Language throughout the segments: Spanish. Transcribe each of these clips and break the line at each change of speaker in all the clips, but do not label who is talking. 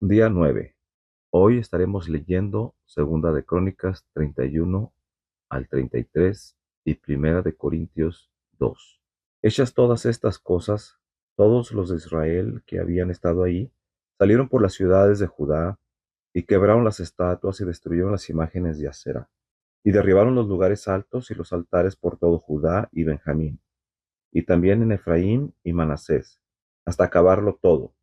Día 9. Hoy estaremos leyendo Segunda de Crónicas 31 al 33 y Primera de Corintios 2. Hechas todas estas cosas, todos los de Israel que habían estado ahí salieron por las ciudades de Judá y quebraron las estatuas y destruyeron las imágenes de Acera y derribaron los lugares altos y los altares por todo Judá y Benjamín y también en Efraín y Manasés, hasta acabarlo todo.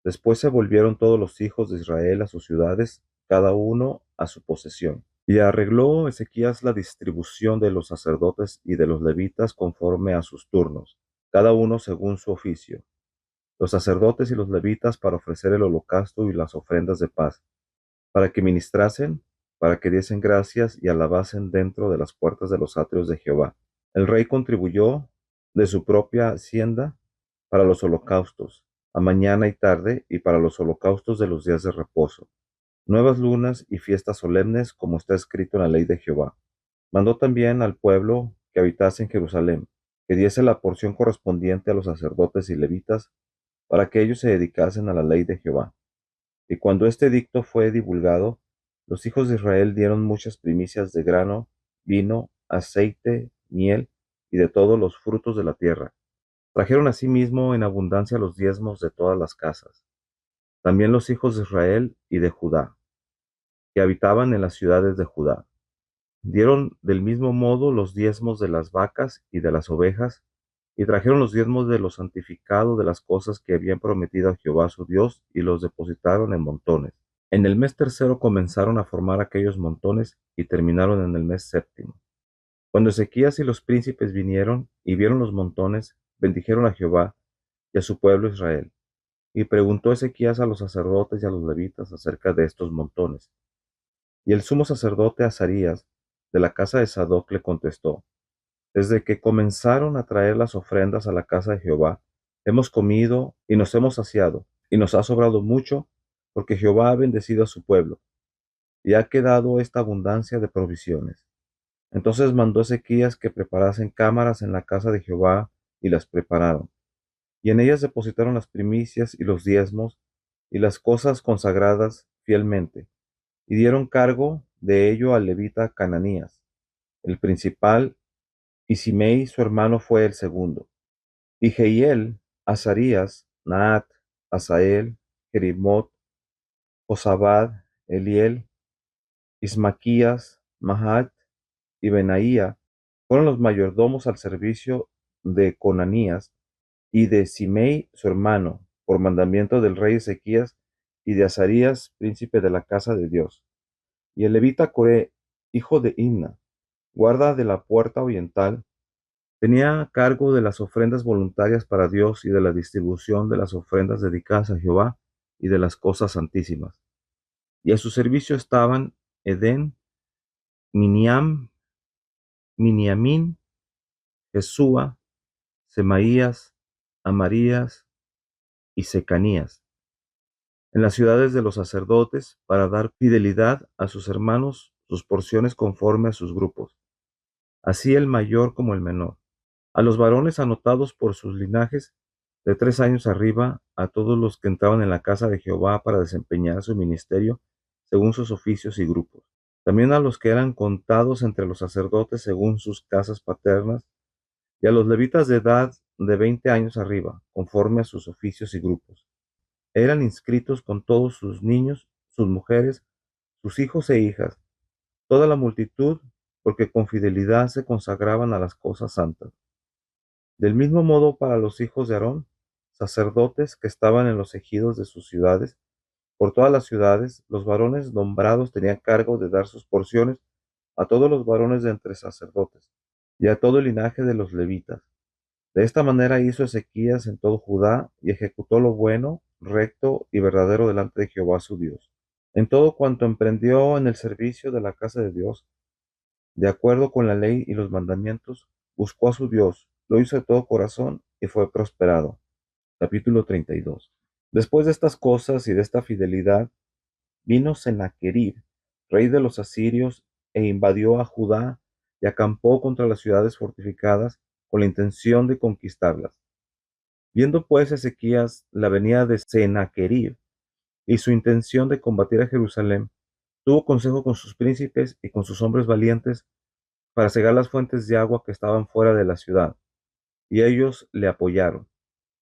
Después se volvieron todos los hijos de Israel a sus ciudades, cada uno a su posesión. Y arregló Ezequías la distribución de los sacerdotes y de los levitas conforme a sus turnos, cada uno según su oficio. Los sacerdotes y los levitas para ofrecer el holocausto y las ofrendas de paz, para que ministrasen, para que diesen gracias y alabasen dentro de las puertas de los atrios de Jehová. El rey contribuyó de su propia hacienda para los holocaustos, a mañana y tarde, y para los holocaustos de los días de reposo, nuevas lunas y fiestas solemnes, como está escrito en la ley de Jehová. Mandó también al pueblo que habitase en Jerusalén, que diese la porción correspondiente a los sacerdotes y levitas, para que ellos se dedicasen a la ley de Jehová. Y cuando este edicto fue divulgado, los hijos de Israel dieron muchas primicias de grano, vino, aceite, miel y de todos los frutos de la tierra. Trajeron asimismo en abundancia los diezmos de todas las casas. También los hijos de Israel y de Judá, que habitaban en las ciudades de Judá, dieron del mismo modo los diezmos de las vacas y de las ovejas, y trajeron los diezmos de lo santificado de las cosas que habían prometido a Jehová su Dios, y los depositaron en montones. En el mes tercero comenzaron a formar aquellos montones, y terminaron en el mes séptimo. Cuando Ezequías y los príncipes vinieron y vieron los montones, bendijeron a Jehová y a su pueblo Israel. Y preguntó Ezequías a los sacerdotes y a los levitas acerca de estos montones. Y el sumo sacerdote Azarías, de la casa de Sadoc, le contestó: Desde que comenzaron a traer las ofrendas a la casa de Jehová, hemos comido y nos hemos saciado, y nos ha sobrado mucho, porque Jehová ha bendecido a su pueblo, y ha quedado esta abundancia de provisiones. Entonces mandó Ezequías que preparasen cámaras en la casa de Jehová, y las prepararon. Y en ellas depositaron las primicias y los diezmos, y las cosas consagradas fielmente, y dieron cargo de ello al levita Cananías, el principal, y Simei su hermano fue el segundo, y Jehiel, Azarías, Naat, Asael, Jerimot, Josabad, Eliel, Ismaquías, Mahat y Benaía fueron los mayordomos al servicio de Conanías y de Simei su hermano, por mandamiento del rey Ezequías, y de Azarías, príncipe de la casa de Dios. Y el levita Coré, hijo de Imna, guarda de la puerta oriental, tenía cargo de las ofrendas voluntarias para Dios y de la distribución de las ofrendas dedicadas a Jehová y de las cosas santísimas. Y a su servicio estaban Edén, Miniam, Miniamín, Jesúa, Semaías, Amarías y Secanías, en las ciudades de los sacerdotes, para dar fidelidad a sus hermanos sus porciones conforme a sus grupos, así el mayor como el menor. A los varones anotados por sus linajes, de 3 años arriba, a todos los que entraban en la casa de Jehová para desempeñar su ministerio, según sus oficios y grupos. También a los que eran contados entre los sacerdotes según sus casas paternas, y a los levitas de edad de 20 años arriba, conforme a sus oficios y grupos. Eran inscritos con todos sus niños, sus mujeres, sus hijos e hijas, toda la multitud, porque con fidelidad se consagraban a las cosas santas. Del mismo modo para los hijos de Aarón, sacerdotes que estaban en los ejidos de sus ciudades, por todas las ciudades, los varones nombrados tenían cargo de dar sus porciones a todos los varones de entre sacerdotes, y a todo el linaje de los levitas. De esta manera hizo Ezequías en todo Judá, y ejecutó lo bueno, recto y verdadero delante de Jehová su Dios. En todo cuanto emprendió en el servicio de la casa de Dios, de acuerdo con la ley y los mandamientos, buscó a su Dios, lo hizo de todo corazón y fue prosperado. Capítulo 32. Después de estas cosas y de esta fidelidad, vino Sennacherib, rey de los asirios, e invadió a Judá y acampó contra las ciudades fortificadas con la intención de conquistarlas. Viendo pues Ezequías la venida de Sennacherib, y su intención de combatir a Jerusalén, tuvo consejo con sus príncipes y con sus hombres valientes para cegar las fuentes de agua que estaban fuera de la ciudad, y ellos le apoyaron.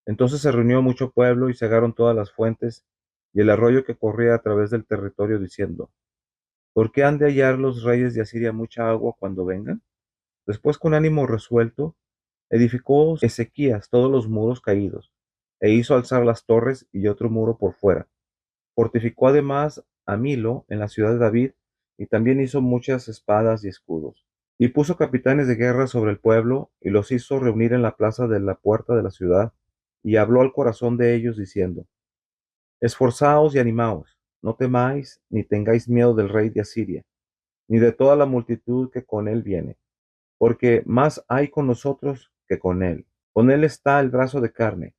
Entonces se reunió mucho pueblo y cegaron todas las fuentes y el arroyo que corría a través del territorio, diciendo: ¿Por qué han de hallar los reyes de Asiria mucha agua cuando vengan? Después, con ánimo resuelto, edificó Ezequías todos los muros caídos, e hizo alzar las torres y otro muro por fuera. Fortificó además a Milo en la ciudad de David, y también hizo muchas espadas y escudos. Y puso capitanes de guerra sobre el pueblo, y los hizo reunir en la plaza de la puerta de la ciudad, y habló al corazón de ellos, diciendo: Esforzaos y animaos, no temáis, ni tengáis miedo del rey de Asiria, ni de toda la multitud que con él viene, porque más hay con nosotros que con él. Con él está el brazo de carne,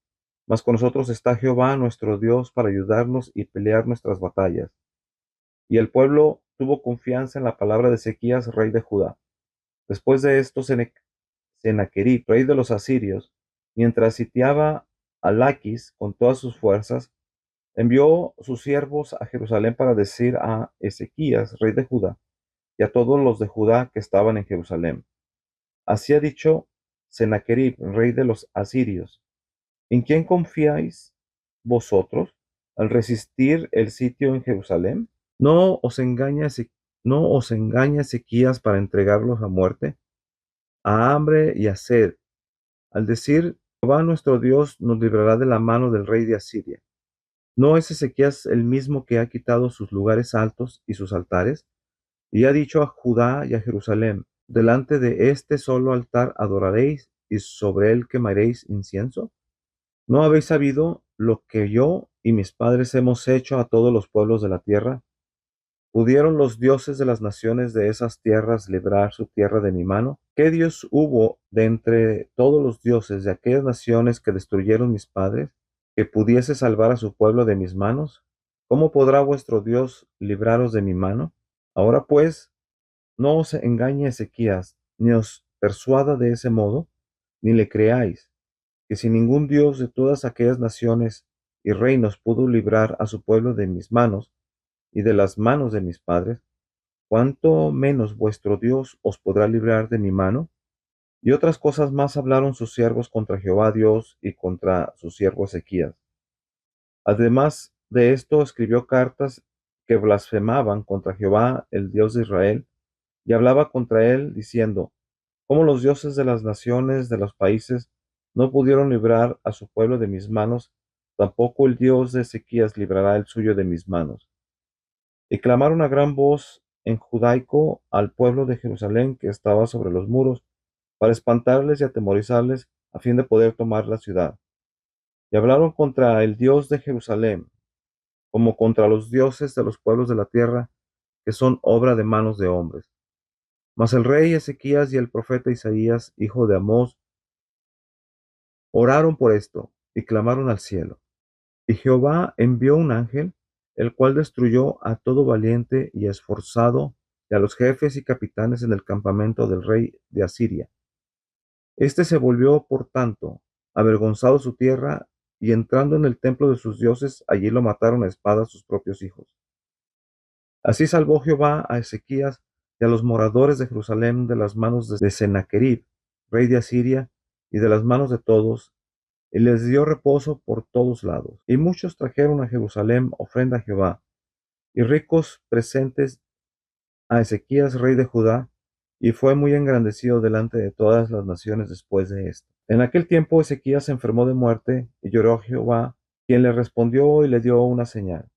mas con nosotros está Jehová nuestro Dios para ayudarnos y pelear nuestras batallas. Y el pueblo tuvo confianza en la palabra de Ezequías, rey de Judá. Después de esto, Sennacherib, rey de los asirios, mientras sitiaba a Laquis con todas sus fuerzas, envió sus siervos a Jerusalén para decir a Ezequías, rey de Judá, y a todos los de Judá que estaban en Jerusalén: Así ha dicho Sennacherib, rey de los asirios: ¿En quién confiáis vosotros al resistir el sitio en Jerusalén? ¿No os engaña, no os engaña Ezequías para entregarlos a muerte, a hambre y a sed, al decir: Jehová nuestro Dios nos librará de la mano del rey de Asiria? ¿No es Ezequías el mismo que ha quitado sus lugares altos y sus altares, y ha dicho a Judá y a Jerusalén: delante de este solo altar adoraréis, y sobre él quemaréis incienso? ¿No habéis sabido lo que yo y mis padres hemos hecho a todos los pueblos de la tierra? ¿Pudieron los dioses de las naciones de esas tierras librar su tierra de mi mano? ¿Qué Dios hubo de entre todos los dioses de aquellas naciones que destruyeron mis padres, que pudiese salvar a su pueblo de mis manos? ¿Cómo podrá vuestro Dios libraros de mi mano? Ahora pues, no os engañe Ezequías, ni os persuada de ese modo, ni le creáis, que si ningún Dios de todas aquellas naciones y reinos pudo librar a su pueblo de mis manos y de las manos de mis padres, ¿cuánto menos vuestro Dios os podrá librar de mi mano? Y otras cosas más hablaron sus siervos contra Jehová Dios y contra su siervo Ezequías. Además de esto, escribió cartas que blasfemaban contra Jehová, el Dios de Israel, y hablaba contra él, diciendo: ¿Cómo los dioses de las naciones de los países no pudieron librar a su pueblo de mis manos? Tampoco el Dios de Ezequías librará el suyo de mis manos. Y clamaron a gran voz en judaico al pueblo de Jerusalén que estaba sobre los muros, para espantarles y atemorizarles, a fin de poder tomar la ciudad. Y hablaron contra el Dios de Jerusalén, como contra los dioses de los pueblos de la tierra, que son obra de manos de hombres. Mas el rey Ezequías y el profeta Isaías, hijo de Amós, oraron por esto, y clamaron al cielo. Y Jehová envió un ángel, el cual destruyó a todo valiente y esforzado, y a los jefes y capitanes en el campamento del rey de Asiria. Este se volvió, por tanto, avergonzado su tierra, y entrando en el templo de sus dioses, allí lo mataron a espada sus propios hijos. Así salvó Jehová a Ezequías y a los moradores de Jerusalén de las manos de Sennacherib, rey de Asiria, y de las manos de todos, y les dio reposo por todos lados. Y muchos trajeron a Jerusalén ofrenda a Jehová, y ricos presentes a Ezequías, rey de Judá, y fue muy engrandecido delante de todas las naciones después de esto. En aquel tiempo Ezequías se enfermó de muerte, y lloró a Jehová, quien le respondió y le dio una señal.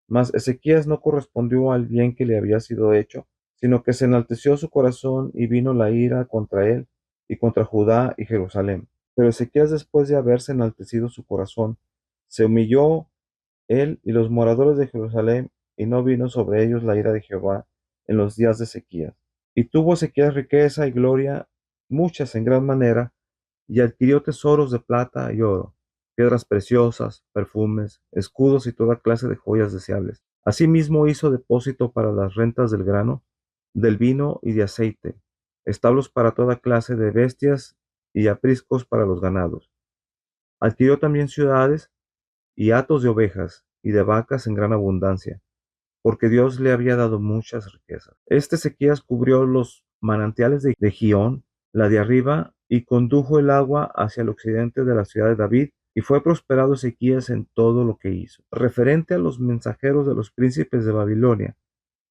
Mas Ezequías no correspondió al bien que le había sido hecho, sino que se enalteció su corazón, y vino la ira contra él y contra Judá y Jerusalén. Pero Ezequías, después de haberse enaltecido su corazón, se humilló él y los moradores de Jerusalén, y no vino sobre ellos la ira de Jehová en los días de Ezequías. Y tuvo Ezequías riqueza y gloria, muchas en gran manera, y adquirió tesoros de plata y oro, piedras preciosas, perfumes, escudos y toda clase de joyas deseables. Asimismo hizo depósito para las rentas del grano, del vino y de aceite, establos para toda clase de bestias y apriscos para los ganados. Adquirió también ciudades y hatos de ovejas, y de vacas en gran abundancia, porque Dios le había dado muchas riquezas. Este Ezequías cubrió los manantiales de Gihón, la de arriba, y condujo el agua hacia el occidente de la ciudad de David, y fue prosperado Ezequías en todo lo que hizo. Referente a los mensajeros de los príncipes de Babilonia,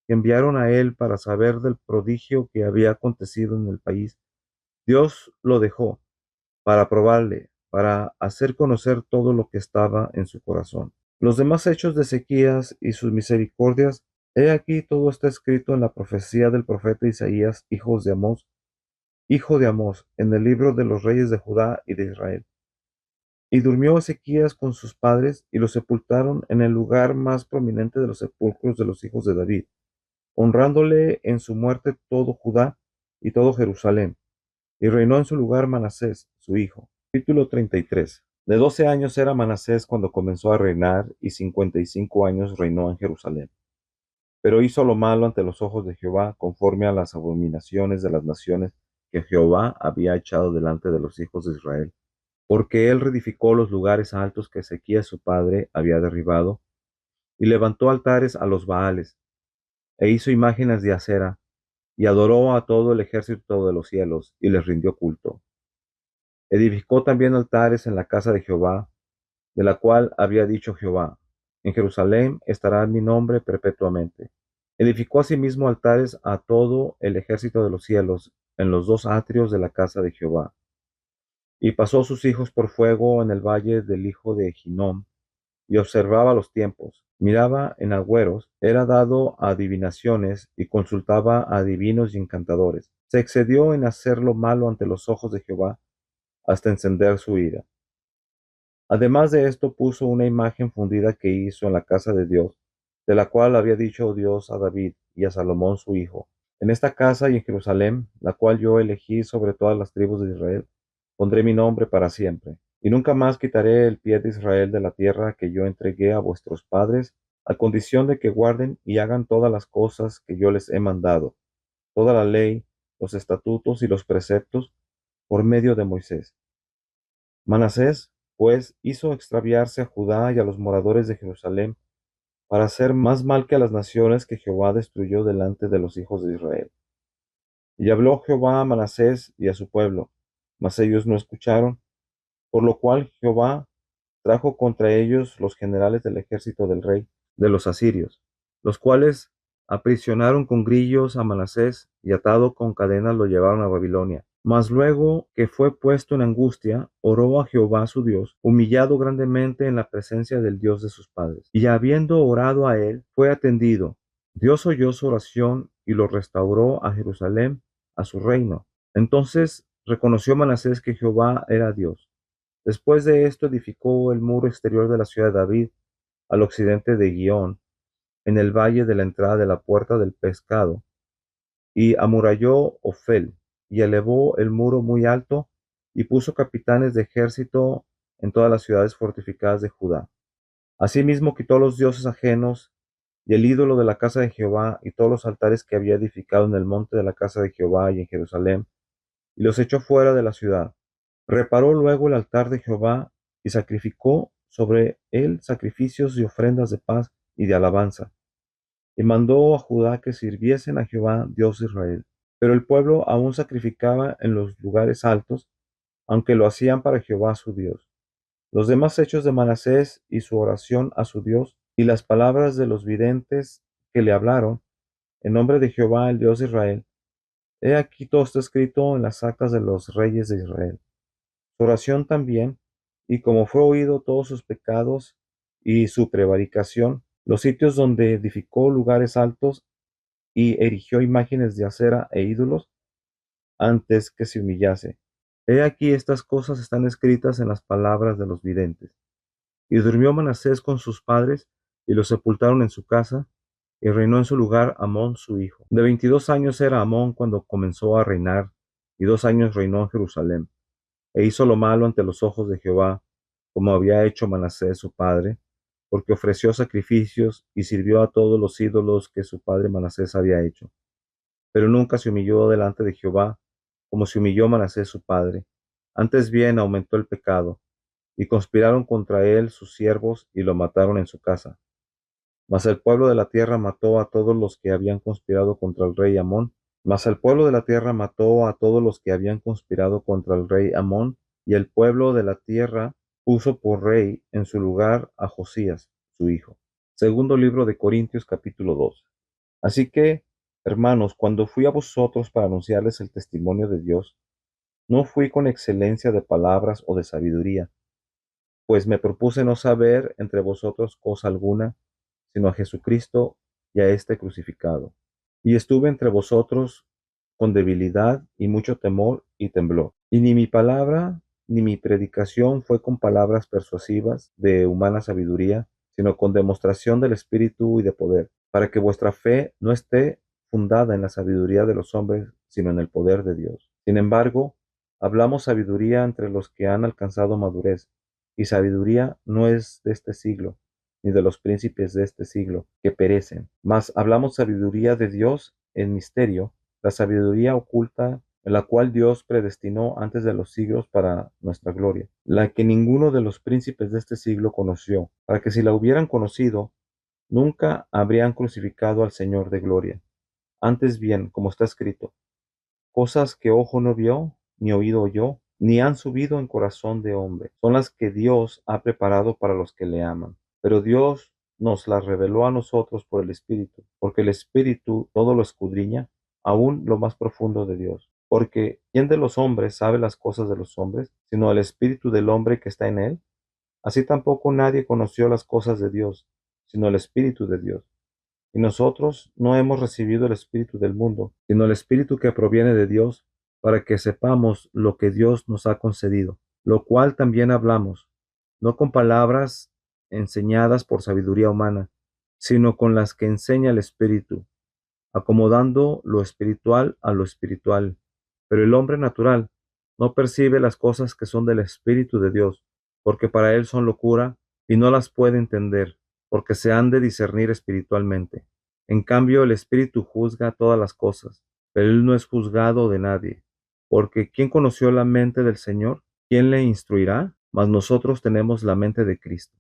que enviaron a él para saber del prodigio que había acontecido en el país, Dios lo dejó para probarle, para hacer conocer todo lo que estaba en su corazón. Los demás hechos de Ezequías y sus misericordias, he aquí todo está escrito en la profecía del profeta Isaías, hijo de Amós, en el libro de los reyes de Judá y de Israel. Y durmió Ezequías con sus padres, y lo sepultaron en el lugar más prominente de los sepulcros de los hijos de David, honrándole en su muerte todo Judá y todo Jerusalén. Y reinó en su lugar Manasés, su hijo. Capítulo 33. De 12 años era Manasés cuando comenzó a reinar, y 55 años reinó en Jerusalén. Pero hizo lo malo ante los ojos de Jehová, conforme a las abominaciones de las naciones que Jehová había echado delante de los hijos de Israel. Porque él reedificó los lugares altos que Ezequías su padre había derribado, y levantó altares a los Baales, e hizo imágenes de acera, y adoró a todo el ejército de los cielos, y les rindió culto. Edificó también altares en la casa de Jehová, de la cual había dicho Jehová: en Jerusalén estará mi nombre perpetuamente. Edificó asimismo altares a todo el ejército de los cielos en los dos atrios de la casa de Jehová. Y pasó sus hijos por fuego en el valle del hijo de Hinnom, y observaba los tiempos, miraba en agüeros, era dado a adivinaciones, y consultaba a adivinos y encantadores. Se excedió en hacer lo malo ante los ojos de Jehová, hasta encender su ira. Además de esto, puso una imagen fundida que hizo en la casa de Dios, de la cual había dicho Dios a David y a Salomón su hijo: en esta casa y en Jerusalén, la cual yo elegí sobre todas las tribus de Israel, pondré mi nombre para siempre. Y nunca más quitaré el pie de Israel de la tierra que yo entregué a vuestros padres, a condición de que guarden y hagan todas las cosas que yo les he mandado, toda la ley, los estatutos y los preceptos, por medio de Moisés. Manasés, pues, hizo extraviarse a Judá y a los moradores de Jerusalén, para hacer más mal que a las naciones que Jehová destruyó delante de los hijos de Israel. Y habló Jehová a Manasés y a su pueblo, mas ellos no escucharon, por lo cual Jehová trajo contra ellos los generales del ejército del rey de los asirios, los cuales aprisionaron con grillos a Manasés, y atado con cadenas lo llevaron a Babilonia. Mas luego que fue puesto en angustia, oró a Jehová su Dios, humillado grandemente en la presencia del Dios de sus padres. Y habiendo orado a él, fue atendido. Dios oyó su oración y lo restauró a Jerusalén, a su reino. Entonces reconoció Manasés que Jehová era Dios. Después de esto edificó el muro exterior de la ciudad de David, al occidente de Gihón, en el valle de la entrada de la puerta del pescado, y amuralló Ofel, y elevó el muro muy alto, y puso capitanes de ejército en todas las ciudades fortificadas de Judá. Asimismo quitó los dioses ajenos, y el ídolo de la casa de Jehová, y todos los altares que había edificado en el monte de la casa de Jehová y en Jerusalén, y los echó fuera de la ciudad. Reparó luego el altar de Jehová, y sacrificó sobre él sacrificios y ofrendas de paz y de alabanza, y mandó a Judá que sirviesen a Jehová, Dios de Israel. Pero el pueblo aún sacrificaba en los lugares altos, aunque lo hacían para Jehová su Dios. Los demás hechos de Manasés y su oración a su Dios, y las palabras de los videntes que le hablaron en nombre de Jehová, el Dios de Israel, he aquí todo está escrito en las actas de los reyes de Israel. Su oración también, y como fue oído todos sus pecados y su prevaricación, los sitios donde edificó lugares altos y erigió imágenes de acera e ídolos, antes que se humillase. He aquí estas cosas están escritas en las palabras de los videntes. Y durmió Manasés con sus padres, y lo sepultaron en su casa, y reinó en su lugar Amón su hijo. De 22 años era Amón cuando comenzó a reinar, y 2 años reinó en Jerusalén. E hizo lo malo ante los ojos de Jehová, como había hecho Manasés su padre, porque ofreció sacrificios y sirvió a todos los ídolos que su padre Manasés había hecho. Pero nunca se humilló delante de Jehová, como se humilló Manasés su padre. Antes bien aumentó el pecado, y conspiraron contra él sus siervos y lo mataron en su casa. Mas el pueblo de la tierra mató a todos los que habían conspirado contra el rey Amón. Mas el pueblo de la tierra mató a todos los que habían conspirado contra el rey Amón, y el pueblo de la tierra puso por rey en su lugar a Josías, su hijo. Segundo libro de Corintios, capítulo 2. Así que, hermanos, cuando fui a vosotros para anunciarles el testimonio de Dios, no fui con excelencia de palabras o de sabiduría, pues me propuse no saber entre vosotros cosa alguna, sino a Jesucristo y a este crucificado. Y estuve entre vosotros con debilidad y mucho temor y temblor. Y ni mi palabra ni mi predicación fue con palabras persuasivas de humana sabiduría, sino con demostración del Espíritu y de poder, para que vuestra fe no esté fundada en la sabiduría de los hombres, sino en el poder de Dios. Sin embargo, hablamos sabiduría entre los que han alcanzado madurez, y sabiduría no es de este siglo, ni de los príncipes de este siglo, que perecen. Mas hablamos sabiduría de Dios en misterio, la sabiduría oculta, en la cual Dios predestinó antes de los siglos para nuestra gloria, la que ninguno de los príncipes de este siglo conoció, para que si la hubieran conocido, nunca habrían crucificado al Señor de gloria. Antes bien, como está escrito, cosas que ojo no vio, ni oído oyó, ni han subido en corazón de hombre, son las que Dios ha preparado para los que le aman. Pero Dios nos las reveló a nosotros por el Espíritu, porque el Espíritu todo lo escudriña, aún lo más profundo de Dios. Porque ¿quién de los hombres sabe las cosas de los hombres, sino el Espíritu del hombre que está en él? Así tampoco nadie conoció las cosas de Dios, sino el Espíritu de Dios. Y nosotros no hemos recibido el Espíritu del mundo, sino el Espíritu que proviene de Dios, para que sepamos lo que Dios nos ha concedido, lo cual también hablamos, no con palabras enseñadas por sabiduría humana, sino con las que enseña el Espíritu, acomodando lo espiritual a lo espiritual. Pero el hombre natural no percibe las cosas que son del Espíritu de Dios, porque para él son locura y no las puede entender, porque se han de discernir espiritualmente. En cambio, el Espíritu juzga todas las cosas, pero él no es juzgado de nadie, porque ¿quién conoció la mente del Señor? ¿Quién le instruirá? Mas nosotros tenemos la mente de Cristo.